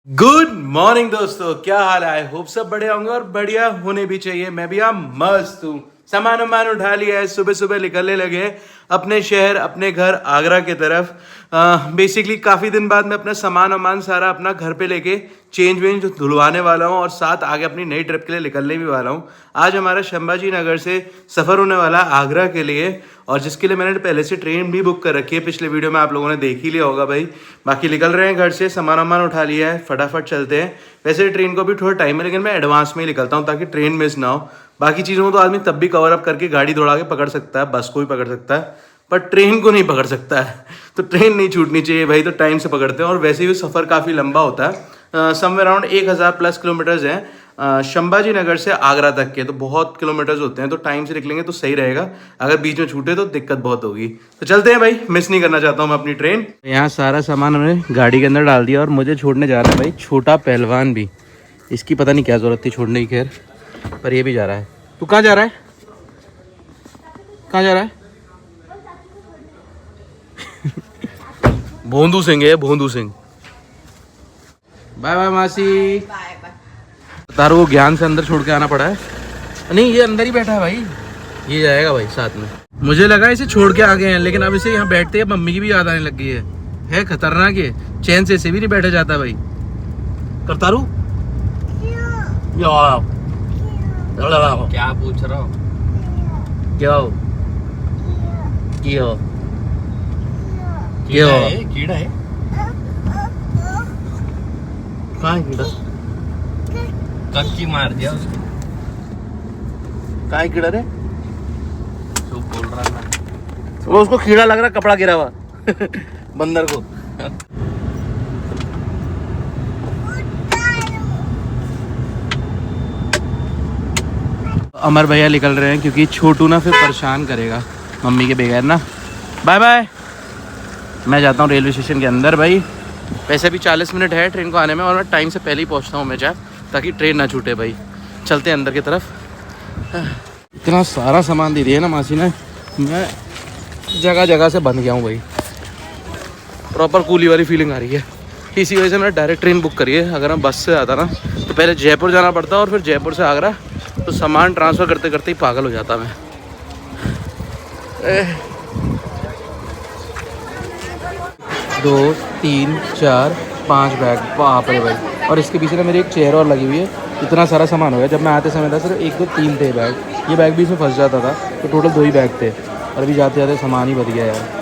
Good morning दोस्तों, क्या हाल है? आई होप सब बढ़िया होंगे और बढ़िया होने भी चाहिए। मैं भी यहाँ मस्त हूँ। सामान वामान उठा लिया है, सुबह सुबह निकलने लगे अपने शहर अपने घर आगरा की तरफ। बेसिकली काफ़ी दिन बाद मैं अपना सामान वामान सारा अपना घर पे लेके चेंज वेंज धुलवाने वाला हूँ और साथ आगे अपनी नई ट्रिप के लिए निकलने भी वाला हूँ। आज हमारा संभाजी नगर से सफ़र होने वाला आगरा के लिए, और जिसके लिए मैंने पहले से ट्रेन भी बुक कर रखी है। पिछले वीडियो में आप लोगों ने देख ही लिया होगा भाई। बाकी निकल रहे हैं घर से, सामान वामान उठा लिया है, फटाफट चलते हैं। वैसे ट्रेन को भी थोड़ा टाइम है, लेकिन मैं एडवांस में ही निकलता हूँ ताकि ट्रेन मिस ना हो। बाकी चीज़ों को तो आदमी तब भी कवर अप करके गाड़ी दौड़ा के पकड़ सकता है, बस को भी पकड़ सकता है, पर ट्रेन को नहीं पकड़ सकता है। तो ट्रेन नहीं छूटनी चाहिए भाई, तो टाइम से पकड़ते हैं। और वैसे भी सफ़र काफ़ी लंबा होता है, समवेयर अराउंड 1000+ किलोमीटर्स हैं संभाजी नगर से आगरा तक के। तो बहुत किलोमीटर्स होते हैं, तो टाइम से निकलेंगे तो सही रहेगा। अगर बीच में छूटे तो दिक्कत बहुत होगी। तो चलते हैं भाई, मिस नहीं करना चाहता हूँ मैं अपनी ट्रेन। यहाँ सारा सामान हमने गाड़ी के अंदर डाल दिया और मुझे छोड़ने जा रहा है भाई छोटा पहलवान भी। इसकी पता नहीं क्या ज़रूरत थी छोड़ने की, खैर, पर ये भी जा रहा है। तू कहाँ जा रहा है? कहाँ जा रहा है? भोंदू सिंह है, भोंदू सिंह। बाय बाय मासी। तारो को ज्ञान से अंदर छोड़ के आना पड़ा है। नहीं, ये अंदर ही बैठा है भाई, ये जाएगा भाई साथ में। मुझे लगा इसे छोड़ के आ गए हैं, लेकिन अब इसे यहाँ बैठते ही मम्मी की भी याद आने लग गई है खतरनाक है। चैन से इसे भी नहीं बैठा जाता भाई। करतारू क्या पूछ रहा हो? क्या हो? कीड़ा है, कीड़ा है। कहाँ है कीड़ा? कक्की मार दिया उसको। कहाँ है कीड़ा रे? तो बोल रहा था वो उसको कीड़ा लग रहा, कपड़ा गिरा हुआ बंदर को। अमर भैया निकल रहे हैं क्योंकि छोटू ना फिर परेशान करेगा मम्मी के बगैर ना। Bye bye. मैं जाता हूँ रेलवे स्टेशन के अंदर भाई। वैसे भी 40 मिनट है ट्रेन को आने में, और मैं टाइम से पहले ही पहुँचता हूँ हमेशा, ताकि ट्रेन ना छूटे भाई। चलते हैं अंदर की तरफ। इतना सारा सामान दे दिया ना मासी ने, मैं जगह जगह से बंध गया हूँ भाई। प्रॉपर कूली वाली फीलिंग आ रही है। इसी वजह से मैंने डायरेक्ट ट्रेन बुक करी है। अगर मैं बस से आता ना तो पहले जयपुर जाना पड़ता और फिर जयपुर से आगरा, तो सामान ट्रांसफ़र करते करते ही पागल हो जाता मैं। 2 3 4 5 बैग, बाप रे भाई। और इसके पीछे ना मेरी एक चेयर और लगी हुई है। इतना सारा सामान हो गया। जब मैं आते समय था सिर्फ 1 2 3 थे बैग, ये बैग भी इसमें फंस जाता था, तो टोटल 2 ही बैग थे। और अभी जाते जाते सामान ही बढ़ गया यार।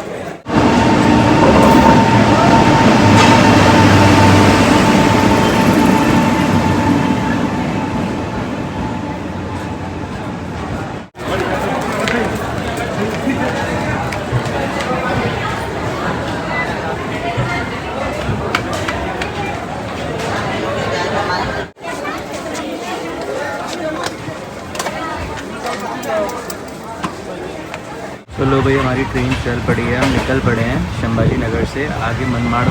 तो लो भाई, हमारी ट्रेन चल पड़ी है। हम निकल पड़े हैं संभाजी नगर से। आगे मनमाड़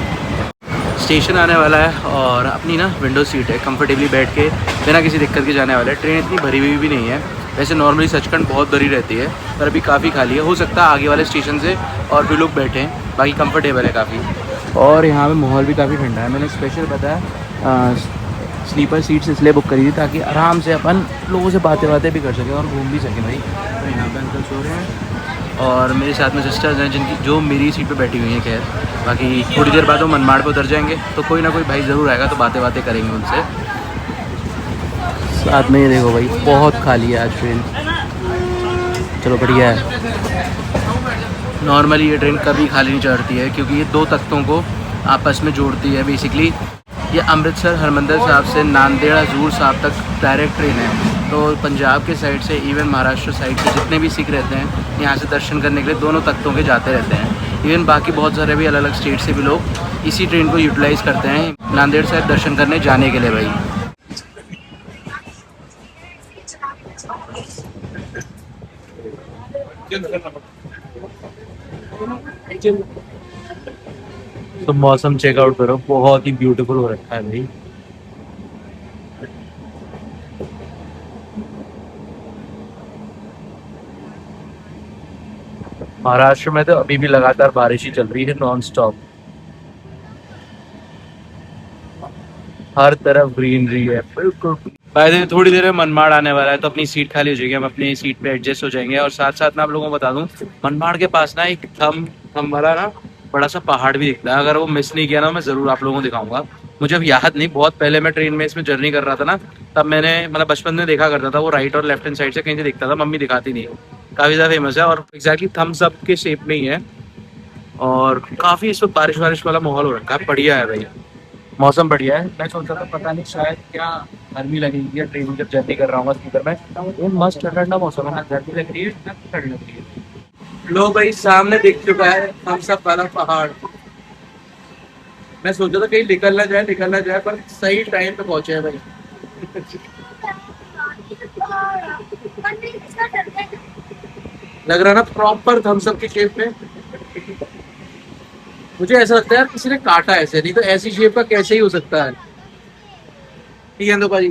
स्टेशन आने वाला है और अपनी ना विंडो सीट है, कंफर्टेबली बैठ के बिना किसी दिक्कत के जाने वाला है। ट्रेन इतनी भरी हुई भी नहीं है। वैसे नॉर्मली सचखंड बहुत भरी रहती है, पर अभी काफ़ी खाली है। हो सकता है आगे वाले स्टेशन से और भी लोग बैठे हैं। बाकी कंफर्टेबल है काफ़ी, और यहाँ पे माहौल भी काफ़ी ठंडा है। मैंने स्पेशल बताया स्लीपर सीट्स इसलिए बुक करी थी ताकि आराम से अपन लोगों से बातें भी कर सकें और घूम भी सकें भाई। तो यहाँ पे अंकल सो रहे हैं और मेरे साथ में सिस्टर्स हैं जिनकी जो मेरी सीट पे बैठी हुई हैं। खैर, बाकी थोड़ी देर बाद वो मनमाड़ पे उतर जाएंगे, तो कोई ना कोई भाई ज़रूर आएगा, तो बातें करेंगे उनसे। साथ में ये देखो भाई, बहुत खाली है आज ट्रेन। चलो बढ़िया है। नॉर्मली ये ट्रेन कभी खाली नहीं चढ़ती है, क्योंकि ये 2 तख्तों को आपस में जोड़ती है। बेसिकली ये अमृतसर हरमंदिर साहब से नांदेड़ हजूर साहब तक डायरेक्ट ट्रेन है। तो पंजाब के साइड से, इवन महाराष्ट्र साइड से जितने भी सिख रहते हैं, यहाँ से दर्शन करने के लिए दोनों तख्तों के जाते रहते हैं। इवन बाकी बहुत सारे भी अलग अलग स्टेट से भी लोग इसी ट्रेन को यूटिलाइज़ करते हैं नांदेड़ साहिब दर्शन करने जाने के लिए भाई। तो मौसम चेकआउट करो, बहुत ही ब्यूटीफुल हो रखा है भाई। महाराष्ट्र में तो अभी भी लगातार बारिश ही चल रही है, नॉन स्टॉप। हर तरफ ग्रीनरी है बिल्कुल। भाई थोड़ी देर में मनमाड़ आने वाला है तो अपनी सीट खाली हो जाएगी, हम अपनी सीट पे एडजस्ट हो जाएंगे। और साथ साथ मैं आप लोगों को बता दूं, मनमाड़ के पास ना एक थम वाला ना बड़ा सा पहाड़ भी दिखता है। अगर वो मिस नहीं किया ना, मैं जरूर आप लोगों को दिखाऊंगा। मुझे अब याद नहीं, बहुत पहले मैं ट्रेन में इसमें जर्नी कर रहा था ना, तब मैंने मतलब बचपन में देखा करता था। वो राइट और लेफ्ट हैंड साइड से कहीं से दिखता था, मम्मी दिखाती नहीं है। काफी ज्यादा फेमस है और एग्जैक्टली थम्स अप के शेप में ही है। और काफी इस वक्त बारिश वारिश वाला माहौल हो रखा है, बढ़िया है भाई, मौसम बढ़िया है। मैं सोच रहा था पता नहीं शायद क्या गर्मी लगेगी या ट्रेन में जब जर्नी कर रहा हूँ स्पीकर में, ये मस्त ठंडा मौसम है, ना गर्मी लग रही है ना ठंड लग रही है। लो भाई सामने दिख चुका है हम सब वाला पहाड़। मैं सोचा था कहीं निकलना जाए पर सही टाइम पे पहुंचे हैं भाई। लग रहा ना प्रॉपर थम्स अप की शेप में। मुझे ऐसा लगता है यार किसी ने काटा ऐसे, नहीं तो ऐसी शेप का कैसे ही हो सकता है। ठीक है तो भाई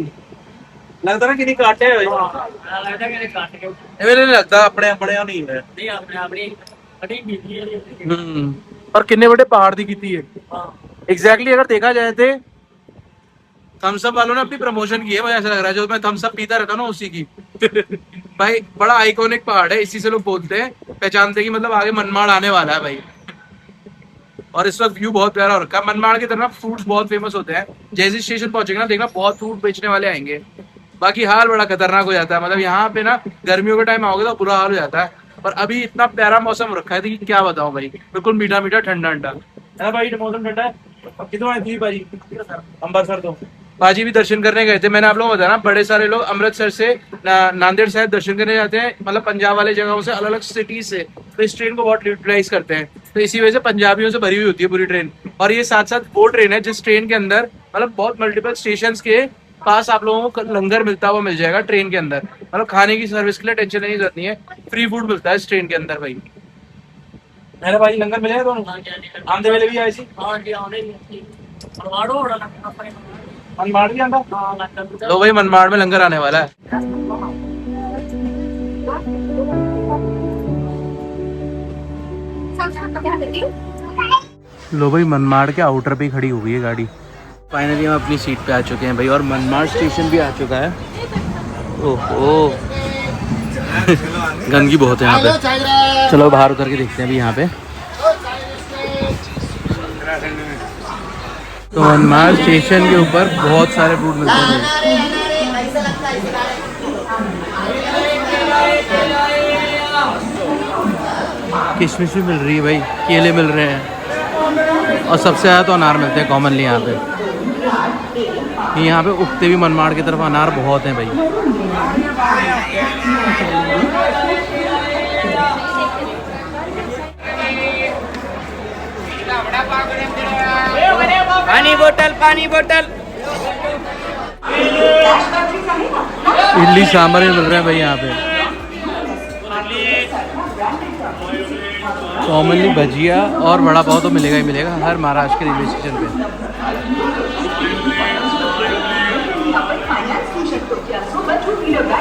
लगता ना किसी काटे है भाई, नहीं लगता अपने अपने नहीं है। और कितने बड़े पहाड़ दी की है एग्जैक्टली। अगर देखा जाए तो थम्स अप वालों ने अपनी प्रमोशन की है, मुझे ऐसा लग रहा है। जो मैं थम्स अप पीता रहता हूँ ना उसी की। भाई बड़ा आइकॉनिक पहाड़ है, इसी से लोग बोलते हैं, पहचानते हैं कि मतलब आगे मनमाड़ आने वाला है भाई। और इस वक्त व्यू बहुत प्यारा हो रखा है। मनमाड़ की तरफ फ्रूट्स बहुत फेमस होते हैं। जैसे स्टेशन पहुंचेगा ना, देखना बहुत फ्रूट बेचने वाले आएंगे। बाकी हाल बड़ा खतरनाक हो जाता है, मतलब यहाँ पे ना गर्मियों के टाइम आओगे तो बुरा हाल हो जाता है। पर अभी इतना प्यारा मौसम रखा है कि क्या बताऊं भाई, बिल्कुल मीठा मीठा ठंडा ठंडा है ना भाई। मौसम ठंडा है। कितना आई थी भाजी अम्बरसर तो बाजी भी दर्शन करने गए थे। मैंने आप लोगों को बताया ना, बड़े सारे लोग अमृतसर से नांदेड़ साहिब दर्शन करने जाते हैं, मतलब पंजाब वाले जगहों से, अलग अलग सिटी से। तो इस ट्रेन को बहुत यूटिलाइज करते हैं, तो इसी वजह से पंजाबियों से भरी हुई होती है पूरी ट्रेन। और ये साथ साथ वो ट्रेन है जिस ट्रेन के अंदर मतलब बहुत मल्टीपल स्टेशन के पास आप लोगों को लंगर मिलता हुआ मिल जाएगा ट्रेन के अंदर। मतलब खाने की सर्विस के लिए टेंशन नहीं करनी है, फ्री फूड मिलता है इस ट्रेन के अंदर भाई। मेरे भाई लंगर मिलेगा दोनों आमदे वेले भी आए सी मनमाड़ भी आंदा। लो भाई मनमाड़ में लंगर आने वाला है। लो भाई मनमाड़ के आउटर पे खड़ी हुई है गाड़ी। फाइनली हम अपनी सीट पे आ चुके हैं भाई, और मनमाड़ स्टेशन भी आ चुका है। ओहो गंदगी बहुत है यहाँ पे। चलो बाहर उतर के देखते हैं अभी यहाँ पे। तो मनमाड़ स्टेशन के ऊपर बहुत सारे फ्रूट मिलते हैं। किशमिश भी मिल रही है भाई, केले मिल रहे हैं, और सबसे ज़्यादा तो अनार मिलते हैं कॉमनली यहाँ पे। यहाँ पे उगते भी मनमाड़ की तरफ अनार बहुत हैं भाई। पानी बोतल इडली सांभर भी मिल रहे हैं भाई यहाँ पे। कॉमनली भजिया और वड़ा पाव तो मिलेगा ही मिलेगा हर महाराष्ट्र के रेलवे स्टेशन पे।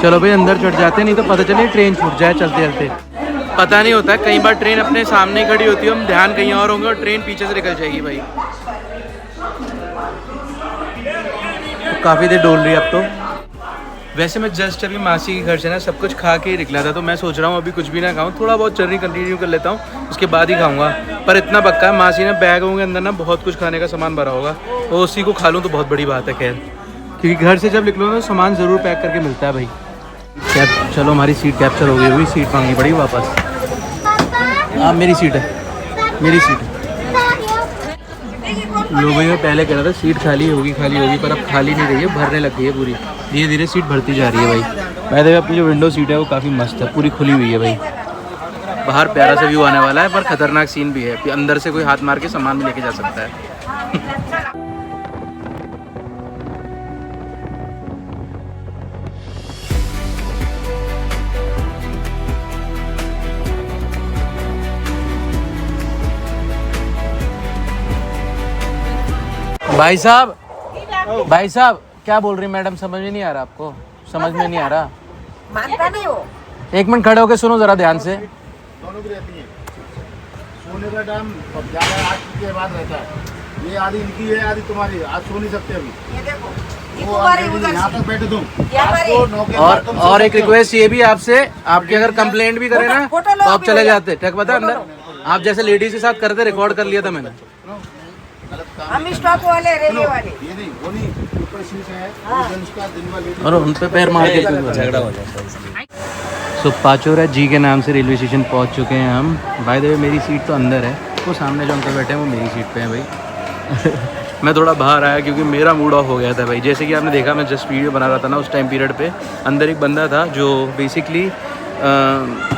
चलो भाई अंदर चढ़ जाते हैं, नहीं तो पता चले ट्रेन छूट जाए चलते चलते। पता नहीं होता है, कई बार ट्रेन अपने सामने खड़ी होती है, हम ध्यान कहीं और होंगे और ट्रेन पीछे से निकल जाएगी भाई। तो काफ़ी देर डोल रही है अब तो। वैसे मैं जस्ट अभी मासी के घर से ना सब कुछ खा के ही निकला था, तो मैं सोच रहा हूँ अभी कुछ भी ना खाऊं, थोड़ा बहुत जर्नी कंटिन्यू कर लेता हूँ, उसके बाद ही खाऊंगा। पर इतना पक्का है मासी ने बैगों के अंदर ना बहुत कुछ खाने का सामान भरा होगा, तो उसी को खा लूँ तो बहुत बड़ी बात है। खैर क्योंकि घर से जब निकलो ना सामान ज़रूर पैक करके मिलता है भाई। कैब चलो हमारी सीट कैप्चर हो गई, हुई सीट मांगनी पड़ी वापस। हाँ मेरी सीट है, मेरी सीट है। लो भाई मैं पहले कह रहा था सीट खाली होगी, पर अब खाली नहीं रही है, भरने लग गई है पूरी। धीरे धीरे सीट भरती जा रही है भाई। वैसे अपनी जो विंडो सीट है वो काफ़ी मस्त है, पूरी खुली हुई है भाई। बाहर प्यारा सा व्यू आने वाला है, पर खतरनाक सीन भी है, अंदर से कोई हाथ मार के सामान भी लेके जा सकता है। भाई साहब क्या बोल रही मैडम, समझ में नहीं आ रहा आपको? समझ में नहीं आ रहा, मानता नहीं हो। एक मिनट खड़े होकर सुनो जरा ध्यान से। दोनों की रहती है। सोने का दाम 8 के बाद रहता है, ये आधी इनकी है, आधी तुम्हारी है। आज सो नहीं सकते अभी। ये देखो, ये वो तुम्हारी आप उधर यहाँ से। तक बैठे तुम। यहाँ पर आपको ही। 9 के बाद तुम सो और एक सकते हो। रिक्वेस्ट ये भी आपसे, आपकी अगर कंप्लेंट भी करे ना फोटो लो तो आप अभी चले भैया। जाते, ठीक पता है अंदर आप जैसे लेडीज के साथ करते, रिकॉर्ड कर लिया था मैंने। गलत काम हम नहीं स्टॉक वाले रेलवे सुनो, वाले। ये नहीं, वो नहीं, ऊपर शीश है, हाँ। वो जेंट्स का दिन वाले और उन पे पैर मार के झगड़ा हो जाता है। सो पाचोरा जी के नाम से रेलवे स्टेशन पहुंच चुके हैं हम। बाय द वे मेरी सीट तो अंदर है, वो सामने जो अंकल बैठे हैं वो मेरी सीट पे हैं भाई। मैं थोड़ा बाहर आया क्योंकि मेरा मूड ऑफ हो गया था भाई। जैसे कि आपने देखा मैं जस्ट वीडियो बना रहा था ना, उस टाइम पीरियड पे अंदर एक बंदा था जो बेसिकली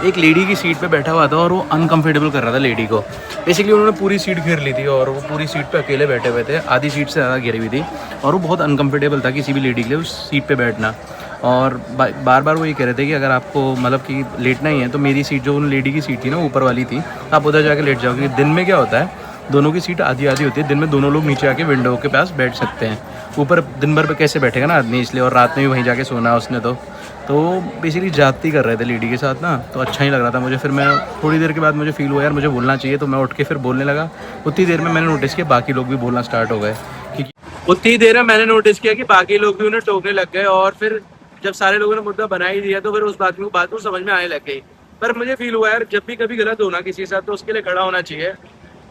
एक लेडी की सीट पे बैठा हुआ था और वो अनकंफर्टेबल कर रहा था लेडी को। बेसिकली उन्होंने पूरी सीट घेर ली थी और वो पूरी सीट पे अकेले बैठे हुए थे, आधी सीट से ज़्यादा घेरी हुई थी और वो बहुत अनकंफर्टेबल था किसी भी लेडी के लिए उस सीट पे बैठना। और बार बार वो ये कह रहे थे कि अगर आपको मतलब कि लेटना ही है तो मेरी सीट जो उन लेडी की सीट थी ना ऊपर वाली थी, आप उधर जाके लेट जाओ। क्योंकि दिन में क्या होता है, दोनों की सीट आधी आधी होती है, दिन में दोनों लोग नीचे आके विंडो के पास बैठ सकते हैं। ऊपर दिन भर पे कैसे बैठेगा ना आदमी, इसलिए। और रात में भी वहीं जाके सोना उसने तो बेसिकली जाती कर रहे थे लेडी के साथ ना, तो अच्छा ही लग रहा था मुझे। फिर मैं थोड़ी देर के बाद मुझे फील हुआ यार मुझे बोलना चाहिए, तो मैं उठ के फिर बोलने लगा। उतनी देर में मैंने नोटिस किया बाकी लोग भी बोलना स्टार्ट हो गए। क्योंकि उतनी देर में मैंने नोटिस किया कि बाकी लोग भी उन्हें टोकने लग गए और फिर जब सारे लोगों ने मुद्दा बना ही दिया तो फिर उस बात को समझ में आने लग गई। पर मुझे फील हुआ यार जब भी कभी गलत होना किसी के साथ तो उसके लिए खड़ा होना चाहिए।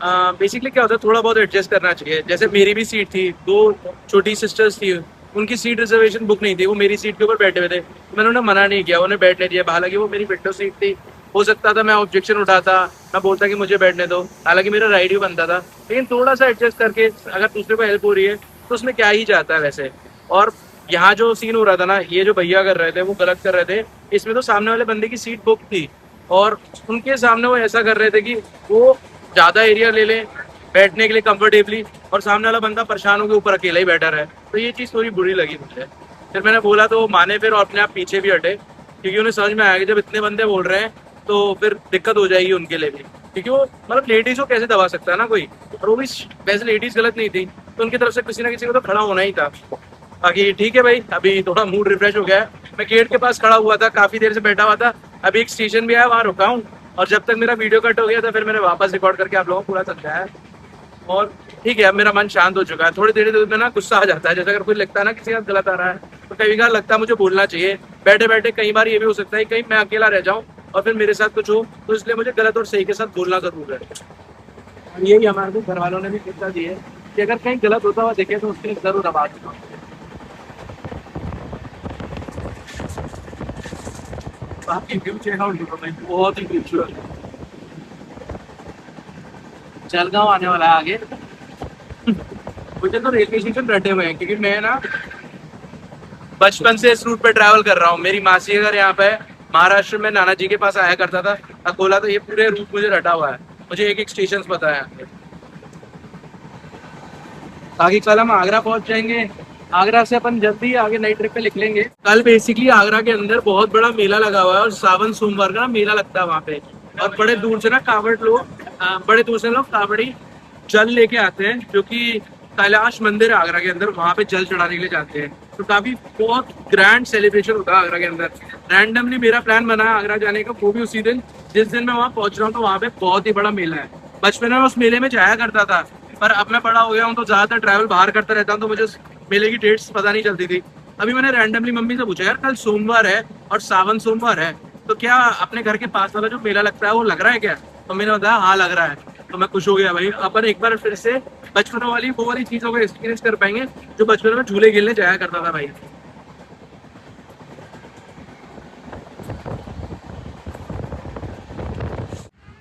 बेसिकली क्या होता है, थोड़ा बहुत एडजस्ट करना चाहिए। जैसे मेरी भी सीट थी, 2 छोटी सिस्टर्स थी, उनकी सीट रिजर्वेशन बुक नहीं थी, वो मेरी सीट के ऊपर बैठे हुए थे, मैंने उन्हें मना नहीं किया, उन्हें बैठने दिया। हालांकि वो मेरी विंडो सीट थी, हो सकता था मैं ऑब्जेक्शन उठाता, मैं बोलता कि मुझे बैठने दो, हालांकि मेरा राइट भी बनता था। लेकिन थोड़ा सा एडजस्ट करके अगर दूसरे को हेल्प हो रही है तो उसमें क्या ही जाता है वैसे। और यहाँ जो सीन हो रहा था ना, ये जो भैया कर रहे थे वो गलत कर रहे थे। इसमें तो सामने वाले बंदे की सीट बुक थी और उनके सामने वो ऐसा कर रहे थे कि वो ज़्यादा एरिया ले लें बैठने के लिए कंफर्टेबली, और सामने वाला बंदा परेशान होकर ऊपर अकेला ही बैठा रहे। तो ये चीज़ थोड़ी बुरी लगी मुझे। फिर मैंने बोला तो वो माने फिर और अपने आप पीछे भी हटे, क्योंकि उन्हें समझ में आया कि जब इतने बंदे बोल रहे हैं तो फिर दिक्कत हो जाएगी उनके लिए भी। क्योंकि वो मतलब लेडीज़ को कैसे दबा सकता है ना कोई, और वो भी वैसे लेडीज़ गलत नहीं थी, तो उनकी तरफ से किसी ना किसी को तो खड़ा होना ही था। बाकी ठीक है भाई, अभी थोड़ा मूड रिफ्रेश हो गया है। मैं गेट के पास खड़ा हुआ था, काफ़ी देर से बैठा हुआ था, अभी एक स्टेशन भी आया वहाँ रुका हूँ, और जब तक मेरा वीडियो कट हो गया था फिर मैंने वापस रिकॉर्ड करके आप लोगों को पूरा समझाया। और ठीक है, अब मेरा मन शांत हो चुका है। थोड़ी देर में ना गुस्सा आ जाता है, जैसे अगर कोई लगता है ना किसी का गलत आ रहा है तो कई बार लगता है मुझे बोलना चाहिए बैठे बैठे। कई बार ये भी हो सकता है कहीं मैं अकेला रह जाऊं और फिर मेरे साथ कुछ हो, तो इसलिए मुझे गलत और सही के साथ बोलना जरूर है। यही हमारे को घर वालों ने भी शिक्षा दी है कि अगर कहीं गलत होता हुआ देखे तो उसके लिए जरूर आवाज उठाओ। बाकी व्यू चेकआउट बहुत ही खूबसूरत है। जलगांव आने वाला है आगे। मुझे तो रेलवे स्टेशन रटे हुए हैं, क्योंकि मैं ना बचपन से इस रूट पे ट्रैवल कर रहा हूँ। मेरी मासी अगर यहाँ पे महाराष्ट्र में नाना जी के पास आया करता था अकोला, तो ये पूरे रूट मुझे रटा हुआ है, मुझे एक एक स्टेशन पता है। बाकी कल हम आगरा पहुंच जाएंगे, आगरा से अपन जल्दी आगे नई ट्रिप पे निकलेंगे। कल बेसिकली आगरा के अंदर बहुत बड़ा मेला लगा हुआ है और सावन सोमवार का ना मेला लगता है वहाँ पे, और बड़े दूर से ना बड़े दूर से लोग कावड़ी जल लेके आते हैं, जो कि कैलाश मंदिर है आगरा के अंदर, वहाँ पे जल चढ़ाने के लिए जाते हैं। तो काफी बहुत ग्रैंड सेलिब्रेशन होता है आगरा के अंदर। रैंडमली मेरा प्लान बना है आगरा जाने का, वो भी उसी दिन जिस दिन मैं वहाँ पहुंच रहा हूँ, तो वहाँ पे बहुत ही बड़ा मेला है। बचपन में उस मेले में जाया करता था, पर अब मैं बड़ा हो गया हूँ तो ज्यादातर ट्रैवल बाहर करता रहता हूँ, तो मुझे मेले की डेट्स पता नहीं चलती थी। अभी मैंने रैंडमली मम्मी से पूछा, यार कल सोमवार है और सावन सोमवार है, तो क्या अपने घर के पास वाला जो मेला लगता है वो लग रहा है क्या? तो मैंने बताया हाँ लग रहा है। तो मैं खुश हो गया भाई, अपन एक बार फिर से बचपन वाली वो वाली चीजों का एक्सपीरियंस कर पाएंगे जो बचपन में झूले खेलने जाया करता था भाई।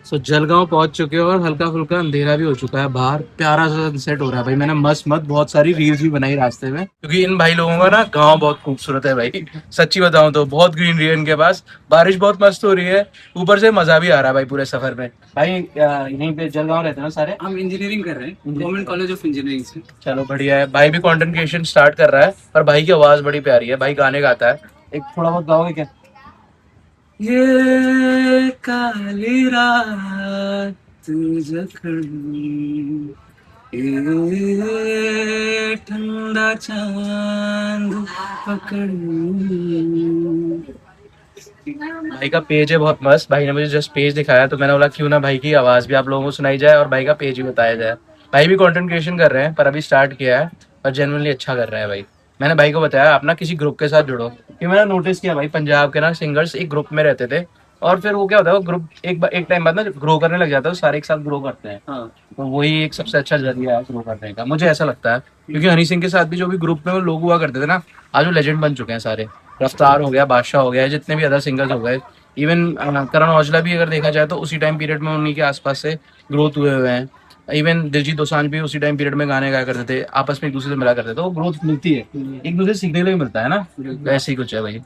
सो जलगांव पहुंच चुके हो और हल्का फुल्का अंधेरा भी हो चुका है, बाहर प्यारा सा सनसेट हो रहा है भाई। मैंने मस्त बहुत सारी रील्स भी बनाई रास्ते में, क्योंकि इन भाई लोगों का ना गांव बहुत खूबसूरत है भाई। सच्ची बताऊं तो बहुत ग्रीनरी है इनके पास, बारिश बहुत मस्त हो रही है, ऊपर से मजा भी आ रहा है भाई पूरे सफर में। भाई यहीं पे जलगांव रहते हैं ना सारे? हम इंजीनियरिंग कर रहे हैं गवर्नमेंट कॉलेज ऑफ इंजीनियरिंग से। चलो बढ़िया है। भाई भी कंटेंट क्रिएशन स्टार्ट कर रहा है, और भाई की आवाज बड़ी प्यारी है, भाई गाने गाता है। एक थोड़ा बहुत गाओगे क्या? ये काली रात जखनी, ये ठंडा चांद पकड़नी। भाई का पेज है बहुत मस्त, भाई ने मुझे जस्ट पेज दिखाया, तो मैंने बोला क्यों ना भाई की आवाज भी आप लोगों को सुनाई जाए और भाई का पेज भी बताया जाए। भाई भी कंटेंट क्रिएशन कर रहे हैं पर अभी स्टार्ट किया है और जेन्युइनली अच्छा कर रहा है भाई। मैंने भाई को बताया आप ना किसी ग्रुप के साथ जुड़ो, कि मैंने नोटिस किया भाई पंजाब के ना सिंगर्स एक ग्रुप में रहते थे और फिर वो क्या होता है वो ग्रुप एक टाइम बाद ना ग्रो करने लग जाता है, सारे एक साथ ग्रो करते हैं। हाँ तो वही एक सबसे अच्छा जरिया है ग्रो करने का, मुझे ऐसा लगता है। क्योंकि हनी सिंह के साथ भी जो भी ग्रुप में वो लोग हुआ करते थे ना, आज वो लेजेंड बन चुके हैं सारे। रफ्तार हो गया, बादशाह हो गया, जितने भी अदर सिंगर्स हो गए, इवन करण औजला भी अगर देखा जाए तो उसी टाइम पीरियड में उन्हीं के आसपास से ग्रोथ हुए हुए हैं। इवन दिलजीत दोसांझ भी उसी टाइम पीरियड में गाने गाया करते थे, आपस में एक दूसरे से मिला करते थे, तो ग्रोथ मिलती है, एक दूसरे से सीखने को भी मिलता है ना। तो ऐसे ही कुछ है भाई।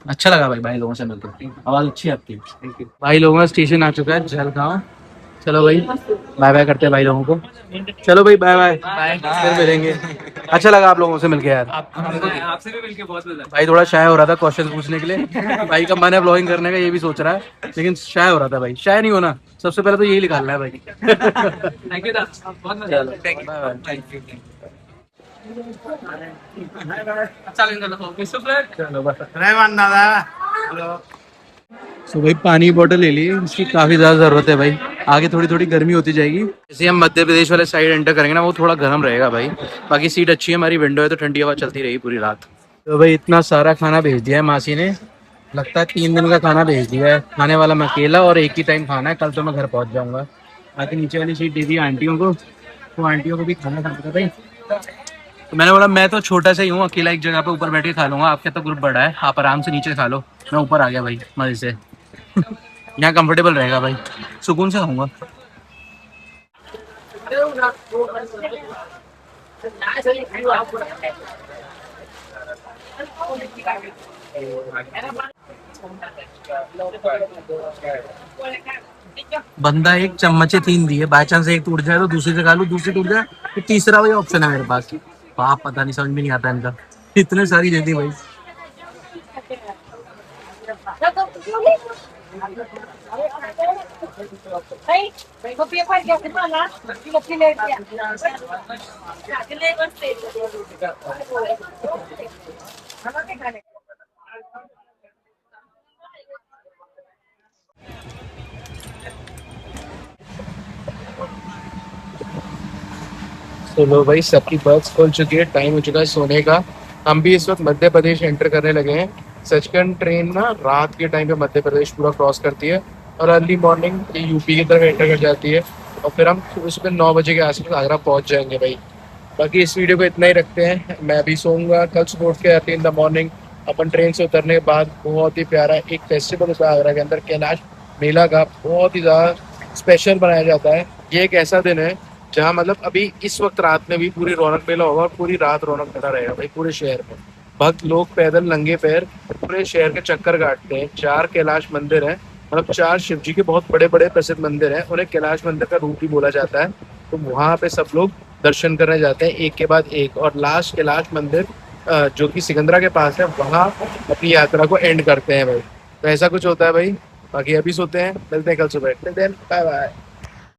अच्छा लगा भाई लोगों से मिलकर, आवाज अच्छी है आपकी। Thank you. भाई लोगों का स्टेशन आ चुका है जलगांव। चलो भाई बाय बाय करते हैं भाई लोगों को। चलो भाई बाय बाय, फिर मिलेंगे। अच्छा लगा आप लोगों से मिलके यार। आपसे भी मिलके बहुत मजा भाई थोड़ा शाय हो रहा था क्वेश्चन पूछने के लिए, भाई का मन है ब्लॉगिंग करने का ये भी सोच रहा है, लेकिन शाय हो रहा था भाई। शाय नहीं होना, सबसे पहले तो यही निकालना है भाई। थैंक यू बहुत मजा चलो थैंक यू। चलो बस। रहमान दादा हेलो तो भाई पानी की बोतल ले ली, इसकी काफ़ी ज़्यादा ज़रूरत है भाई, आगे थोड़ी थोड़ी गर्मी होती जाएगी। जैसे हम मध्य प्रदेश वाले साइड एंटर करेंगे ना वो थोड़ा गर्म रहेगा भाई। बाकी सीट अच्छी है, हमारी विंडो है तो ठंडी हवा चलती रहेगी पूरी रात। तो भाई इतना सारा खाना भेज दिया है मासी ने, लगता है 3 दिन का खाना भेज दिया है। खाने वाला मैं अकेला और एक ही टाइम खाना है, कल तो मैं घर पहुँच जाऊँगा। बाकी नीचे वाली सीट दे दी आंटियों को, तो आंटियों को भी खाना खाना था भाई। तो मैंने बोला मैं तो छोटा सा ही हूँ, अकेला एक जगह पे ऊपर बैठ के खा लूँगा, आपके तो ग्रुप बड़ा है, आप आराम से नीचे खा लो। मैं ऊपर आ गया भाई मजे से। यहाँ कंफर्टेबल रहेगा भाई, सुकून से खाऊंगा। बंदा एक चम्मच 3 दिए, बाई चांस एक टूट जाए तो दूसरी से खा लूँ, दूसरी टूट जाए तो तीसरा वही ऑप्शन है मेरे पास। बाप पता नहीं, समझ में नहीं आता इनका, इतने सारी दे दी भाई। चलो भाई सबकी बस खुल चुकी है, टाइम हो चुका है सोने का। हम भी इस वक्त मध्य प्रदेश एंटर करने लगे हैं। सचखंड ट्रेन ना रात के टाइम पे मध्य प्रदेश पूरा क्रॉस करती है और अर्ली मॉर्निंग यूपी की तरफ एंटर कर जाती है, और फिर हम सुबह सुबह 9 बजे के आसपास आगरा पहुंच जाएंगे भाई। बाकी इस वीडियो को इतना ही रखते हैं, मैं भी सोऊंगा, कल सुबह उठ के आती in the morning. Upon train से उतरने के बाद बहुत ही प्यारा एक फेस्टिवल होता है आगरा के अंदर, कैलाश मेला का, बहुत ही ज़्यादा स्पेशल बनाया जाता है। ये एक ऐसा दिन है जहाँ मतलब अभी इस वक्त रात में भी पूरी रौनक मेला होगा और पूरी रात रौनक मेला रहेगा भाई पूरे शहर में। भक्त लोग पैदल नंगे पैर पूरे शहर के चक्कर काटते हैं। 4 कैलाश मंदिर हैं, मतलब 4 शिव जी के बहुत बड़े बड़े प्रसिद्ध मंदिर हैं, उन्हें कैलाश मंदिर का रूप भी बोला जाता है। तो वहाँ पे सब लोग दर्शन करने जाते हैं एक के बाद एक, और लास्ट कैलाश मंदिर जो कि सिकंदरा के पास है, वहाँ अपनी यात्रा को एंड करते हैं भाई। तो ऐसा कुछ होता है भाई। बाकी अभी सोते हैं, मिलते हैं कल सुबह, बाय बाय।